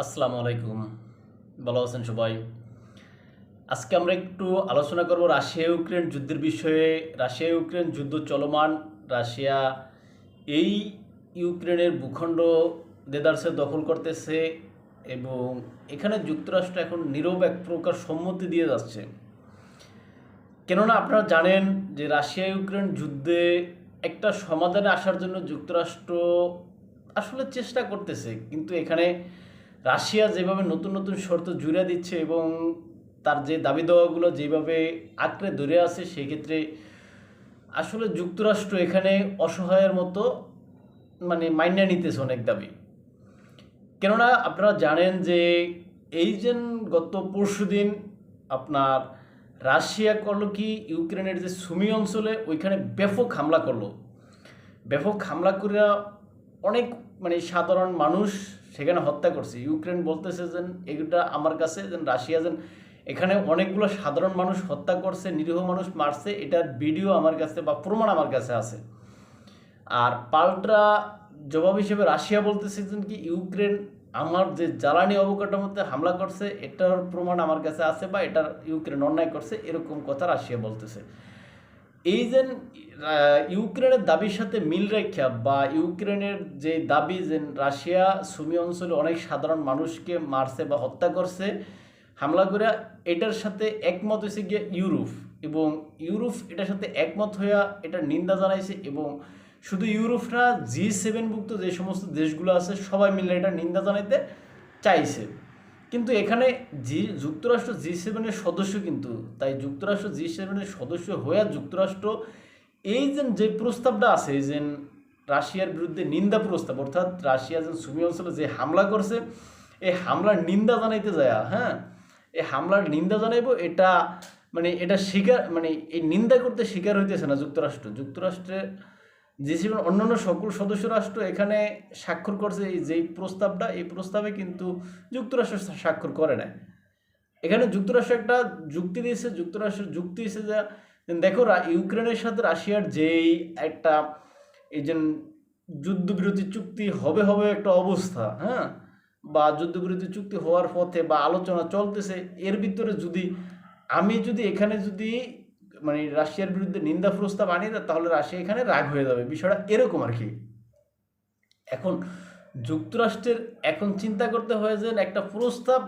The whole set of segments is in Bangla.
আসসালামু আলাইকুম। ভালো আছেন সবাই? আজকে আমরা একটু আলোচনা করব রাশিয়া ইউক্রেন যুদ্ধের বিষয়ে। রাশিয়া ইউক্রেন যুদ্ধ চলমান। রাশিয়া এই ইউক্রেনের ভূখণ্ড দেদারসে দখল করতেছে এবং এখানে যুক্তরাষ্ট্র এখন নীরব এক প্রকার সম্মতি দিয়ে যাচ্ছে। কেননা আপনারা জানেন যে রাশিয়া ইউক্রেন যুদ্ধে একটা সমাধানে আসার জন্য যুক্তরাষ্ট্র আসলে চেষ্টা করতেছে, কিন্তু এখানে রাশিয়া যেভাবে নতুন নতুন শর্ত জুড়ে দিচ্ছে এবং তার যে দাবি দেওয়াগুলো যেভাবে আঁকড়ে ধরে আছে, সেক্ষেত্রে আসলে যুক্তরাষ্ট্র এখানে অসহায়ের মতো মাইনে নিতেছে অনেক দাবি। কেননা আপনারা জানেন যে এই যে গত পরশুদিন আপনার রাশিয়া করলো কি, ইউক্রেনের যে সুমি অঞ্চলে ওইখানে ব্যাপক হামলা করলো। ব্যাপক হামলা করে অনেক সাধারণ মানুষ সেখানে হত্যা করছে। ইউক্রেন বলতেছে যে এটা আমার কাছে যেন রাশিয়া যেন এখানে অনেকগুলো সাধারণ মানুষ হত্যা করছে, নিরীহ মানুষ মারছে, এটার ভিডিও আমার কাছে বা প্রমাণ আমার কাছে আছে। আর পাল্টা জবাব হিসেবে রাশিয়া বলতেছে যে কি ইউক্রেন আমার যে জ্বালানি অবকাঠামোতে হামলা করছে এটার প্রমাণ আমার কাছে আছে বা এটার ইউক্রেন অন্যায় করছে, এরকম কথা রাশিয়া বলতেছে। এই যে ইউক্রেনের দাবির সাথে মিল রেখা বা ইউক্রেনের যে দাবি যে রাশিয়া সুমি অঞ্চলে অনেক সাধারণ মানুষকে মারছে বা হত্যা করছে হামলা করে, এটার সাথে একমত হয়েছে গিয়ে ইউরোপ। এবং ইউরোপ এটার সাথে একমত হইয়া এটার নিন্দা জানাইছে। এবং শুধু ইউরোপ না, G7ভুক্ত যে সমস্ত দেশগুলো আছে সবাই মিলে এটার নিন্দা জানাইতে চাইছে। কিন্তু এখানে যুক্তরাষ্ট্র G7-এর সদস্য, কিন্তু তাই যুক্তরাষ্ট্র G7-এর সদস্য হয়ে যুক্তরাষ্ট্র এই যে প্রস্তাবটা আছে, এই যে রাশিয়ার বিরুদ্ধে নিন্দা প্রস্তাব, অর্থাৎ রাশিয়া যে সুমি অঞ্চলে যে হামলা করছে এই হামলার নিন্দা জানাইতে যায়, হ্যাঁ, এই হামলার নিন্দা জানাইব, এটা এটা স্বীকার এই নিন্দা করতে স্বীকার হইতেছে না যুক্তরাষ্ট্রের G7 অন্যান্য সকল সদস্য রাষ্ট্র এখানে স্বাক্ষর করছে এই যেই প্রস্তাবটা, এই প্রস্তাবে কিন্তু যুক্তরাষ্ট্র স্বাক্ষর করে নাই। এখানে যুক্তরাষ্ট্র একটা যুক্তি দিয়েছে, যুক্তরাষ্ট্রের যুক্তি দিয়েছে যে দেখো ইউক্রেনের সাথে রাশিয়ার যেই একটা এই যে যুদ্ধবিরতি চুক্তি হবে হবে একটা অবস্থা, হ্যাঁ, বা যুদ্ধবিরতি চুক্তি হওয়ার পথে বা আলোচনা চলতেছে, এর ভিতরে আমি যদি এখানে রাশিয়ার বিরুদ্ধে নিন্দা প্রস্তাব আনি না, তাহলে রাশিয়া এখানে রাগ হয়ে যাবে, বিষয়টা এরকম আর কি। এখন যুক্তরাষ্ট্রের এখন চিন্তা করতে হয় যে একটা প্রস্তাব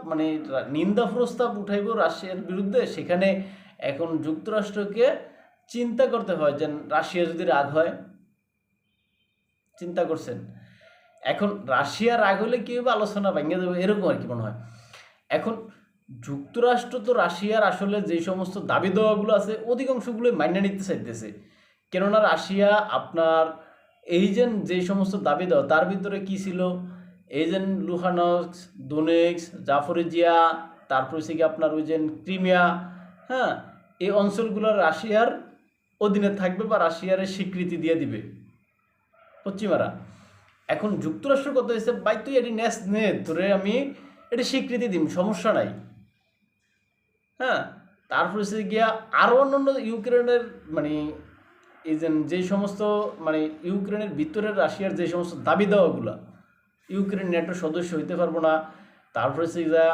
নিন্দা প্রস্তাব উঠাইব রাশিয়ার বিরুদ্ধে, সেখানে এখন যুক্তরাষ্ট্রকে চিন্তা করতে হয় যে রাশিয়া যদি রাগ হয়, চিন্তা করছেন, এখন রাশিয়া রাগ হলে কি হবে, আলোচনা ভেঙে যাবে, এরকম আর কি মনে হয়। এখন যুক্তরাষ্ট্র তো রাশিয়ার আসলে যে সমস্ত দাবি দেওয়াগুলো আছে অধিকাংশগুলোই মাইনে নিতে চাইতেছে। কেননা রাশিয়া আপনার এই যে সমস্ত দাবি দেওয়া তার ভিতরে কি ছিল, এই যে লুহানস্ক, দোনেক্স, জাফরিজিয়া, তারপর হচ্ছে কি আপনার ওই যে ক্রিমিয়া, হ্যাঁ, এই অঞ্চলগুলো রাশিয়ার অধীনে থাকবে বা রাশিয়ার স্বীকৃতি দিয়ে দিবে পশ্চিমারা। এখন যুক্তরাষ্ট্র কত হয়েছে, ভাই তুই এটি নে তোরে আমি এটি স্বীকৃতি দিম, সমস্যা নাই, হ্যাঁ। তারপর হচ্ছে গিয়া আরও অন্যান্য ইউক্রেনের এই যে সমস্ত ইউক্রেনের ভিতরের রাশিয়ার যে সমস্ত দাবি দেওয়াগুলো, ইউক্রেন ন্যাটোর সদস্য হইতে পারবো না, তারপরে হচ্ছে যা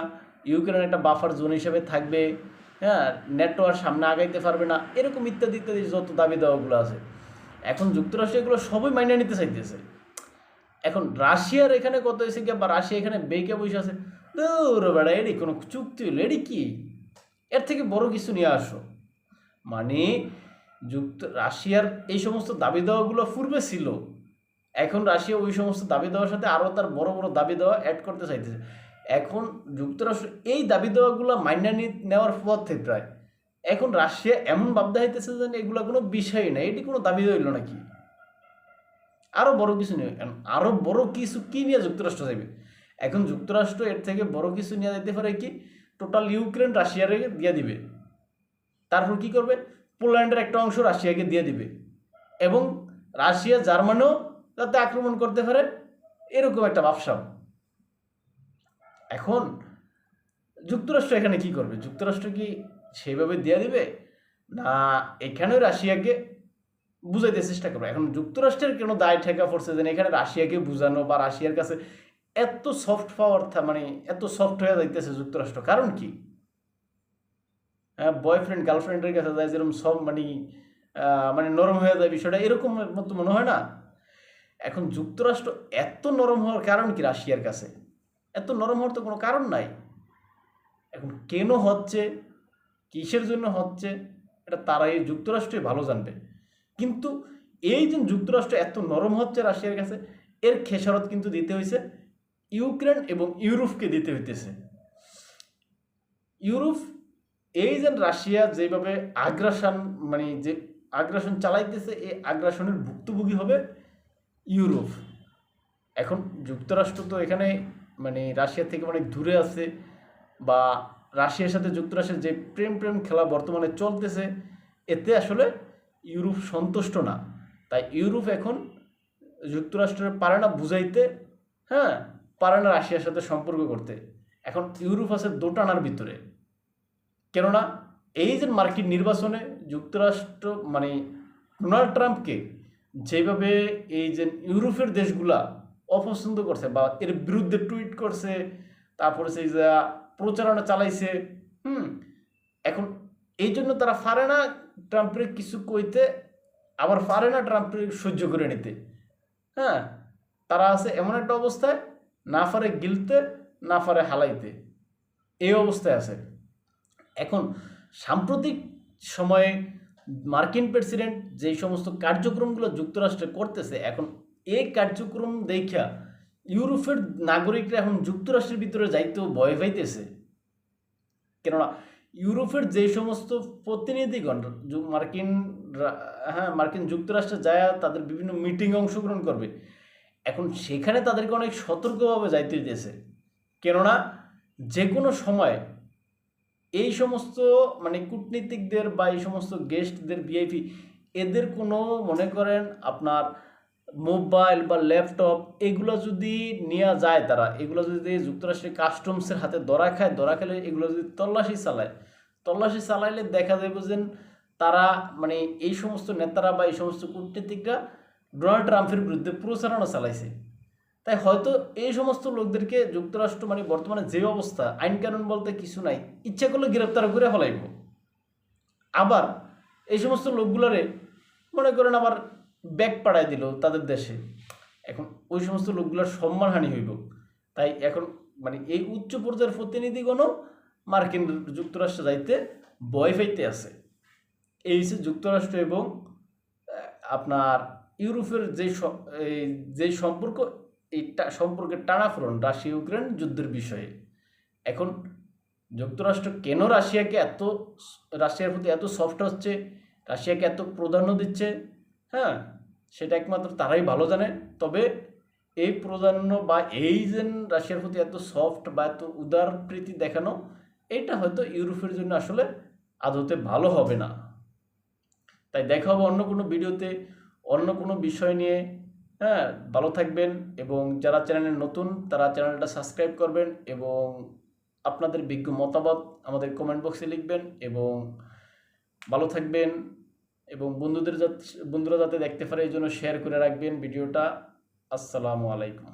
ইউক্রেন একটা বাফার জোন হিসেবে থাকবে, হ্যাঁ, ন্যাটো আর সামনে আগাইতে পারবে না, এরকম ইত্যাদি ইত্যাদি যত দাবি দেওয়াগুলো আছে, এখন যুক্তরাষ্ট্র এগুলো সবই মাইনে নিতে চাইতেছে। এখন রাশিয়ার এখানে কত হয়েছে গিয়া বা রাশিয়া এখানে বেঁকে বসে আছে, দূর বেড়া, এডি কোনো চুক্তি হলো, এডি কি, এর থেকে বড় কিছু নিয়ে আসো। রাশিয়ার এই সমস্ত দাবি দেওয়াগুলো পূর্বে ছিল, এখন রাশিয়া ওই সমস্ত দাবি দেওয়ার সাথে আরও তার বড় বড় দাবি দেওয়া অ্যাড করতে চাইতেছে। এখন যুক্তরাষ্ট্র এই দাবি দেওয়াগুলো মাইনা নেওয়ার পথে প্রায়, এখন রাশিয়া এমন ভাবতে হইতেছে যে এগুলো কোনো বিষয় না, এটি কোনো দাবি হইল নাকি, আরও বড় কিছু নেই। আরও বড় কিছু কি নিয়ে যুক্তরাষ্ট্র যাবে, এখন যুক্তরাষ্ট্র এর থেকে বড় কিছু নিয়ে যেতে পারে কি, টোটাল ইউক্রেন রাশিয়ারে দিয়ে দিবে, তারপর কি করবে, পোল্যান্ডের একটা অংশ রাশিয়াকে দিয়ে দিবে এবং রাশিয়া জার্মানিও যাতে আক্রমণ করতে পারে, এরকম একটা ভাবসাব। এখন যুক্তরাষ্ট্র এখানে কি করবে, যুক্তরাষ্ট্র কি সেইভাবে দিয়ে দিবে না এখানেও রাশিয়াকে বুঝাইতে চেষ্টা করবে? এখন যুক্তরাষ্ট্রের কেন দায় ঠেকা পড়ছে যে এখানে রাশিয়াকে বুঝানো বা রাশিয়ার কাছে এত সফট পাওয়ার মানে এত সফট হয়ে যাইতেছে যুক্তরাষ্ট্র, কারণ কি? বয়ফ্রেন্ড গার্লফ্রেন্ডের কাছে যায় যেরকম সব মানে নরম হয়ে যায়, বিষয়টা এরকম মতো মনে হয় না? এখন যুক্তরাষ্ট্র এত নরম হওয়ার কারণ কি রাশিয়ার কাছে? এত নরম হওয়ার তো কোনো কারণ নাই। এখন কেন হচ্ছে, কিসের জন্য হচ্ছে, এটা তারাই যুক্তরাষ্ট্রই ভালো জানবে। কিন্তু এই যে যুক্তরাষ্ট্র এত নরম হচ্ছে রাশিয়ার কাছে, এর খেসারত কিন্তু দিতে হয়েছে ইউক্রেন এবং ইউরোপকে দিতে হইতেছে। ইউরোপ এই যে রাশিয়া যেভাবে আগ্রাসন মানে যে আগ্রাসন চালাইতেছে, এই আগ্রাসনের ভুক্তভোগী হবে ইউরোপ। এখন যুক্তরাষ্ট্র তো এখানে মানে রাশিয়া থেকে অনেক দূরে আছে, বা রাশিয়ার সাথে যুক্তরাষ্ট্রের যে প্রেম খেলা বর্তমানে চলতেছে, এতে আসলে ইউরোপ সন্তুষ্ট না। তাই ইউরোপ এখন যুক্তরাষ্ট্রের পারে না বুঝাইতে, হ্যাঁ, পারে না রাশিয়ার সাথে সম্পর্ক করতে। এখন ইউরোপ আছে দোটানার ভিতরে। কেননা এই যে মার্কিন নির্বাচনে যুক্তরাষ্ট্র মানে ডোনাল্ড ট্রাম্পকে যেভাবে এই যে ইউরোপের দেশগুলা অপছন্দ করছে বা এর বিরুদ্ধে টুইট করছে, তারপরে সেই যা প্রচারণা চালাইছে, এখন এই জন্য তারা পারে না ট্রাম্পের কিছু কইতে, আবার পারে না ট্রাম্পের সহ্য করে নিতে। হ্যাঁ, তারা আছে এমন একটা অবস্থায়, না পারে গিলতে, না পারে হালাইতে, এই অবস্থায় আছে। এখন সাম্প্রতিক সময়ে মার্কিন প্রেসিডেন্ট যেই সমস্ত কার্যক্রমগুলো যুক্তরাষ্ট্রে করতেছে, এখন এই কার্যক্রম দেখা ইউরোপের নাগরিকরা এখন যুক্তরাষ্ট্রের ভিতরে যাইতেও ভয় পাইতেছে। কেননা ইউরোপের যে সমস্ত প্রতিনিধিগণ মার্কিন যুক্তরাষ্ট্রে যায় তাদের বিভিন্ন মিটিংয়ে অংশগ্রহণ করবে, এখন সেখানে তাদেরকে অনেক সতর্কভাবে যাইতে হইতেছে। কেননা যে কোনো সময় এই সমস্ত মানে কূটনীতিকদের বা এই সমস্ত গেস্টদের ভিআইপি এদের কোনো মনে করেন আপনার মোবাইল বা ল্যাপটপ এগুলো যদি নেওয়া যায়, তারা এগুলো যদি যুক্তরাষ্ট্রের কাস্টমসের হাতে ধরা খেলে এগুলো যদি তল্লাশি চালাইলে দেখা যাবে যে তারা মানে এই সমস্ত নেতারা বা এই সমস্ত কূটনীতিকরা ডোনাল্ড ট্রাম্পের বিরুদ্ধে প্রচারণা চালাইছে। তাই হয়তো এই সমস্ত লোকদেরকে যুক্তরাষ্ট্র মানে বর্তমানে যে অবস্থা, আইন কানুন বলতে কিছু নাই, ইচ্ছা করলে গ্রেপ্তার করে ফেলাইব। আবার এই সমস্ত লোকগুলোরে মনে করেন আবার ব্যাক পাঠাই দিল তাদের দেশে, এখন ওই সমস্ত লোকগুলোর সম্মানহানি হইব। তাই এখন মানে এই উচ্চ পর্যায়ের প্রতিনিধিগণও মার্কিন যুক্তরাষ্ট্রে যাইতে ভয় পাইতে আছে। এই হচ্ছে যুক্তরাষ্ট্র এবং আপনার ইউরোপের যে সম্পর্ক, এইটা সম্পর্কে টানাফোড়ন রাশিয়া ইউক্রেন যুদ্ধের বিষয়ে। এখন যুক্তরাষ্ট্র কেন রাশিয়ার প্রতি এত সফট হচ্ছে, রাশিয়াকে এত প্রাধান্য দিচ্ছে, হ্যাঁ, সেটা একমাত্র তারাই ভালো জানে। তবে এই প্রাধান্য বা এই যে রাশিয়ার প্রতি এত সফট বা এত উদার প্রীতি দেখানো, এটা হয়তো ইউরোপের জন্য আসলে আদতে ভালো হবে না। তাই দেখা হবে অন্য কোনো ভিডিওতে, অন্য কোনো বিষয় নিয়ে। হ্যাঁ, ভালো থাকবেন, এবং যারা চ্যানেলে নতুন তারা চ্যানেলটা সাবস্ক্রাইব করবেন, এবং আপনাদের বিজ্ঞ মতামত আমাদের কমেন্ট বক্সে লিখবেন, এবং ভালো থাকবেন, এবং বন্ধুরা যাতে দেখতে পারে এই জন্য শেয়ার করে রাখবেন ভিডিওটা। আসসালামু আলাইকুম।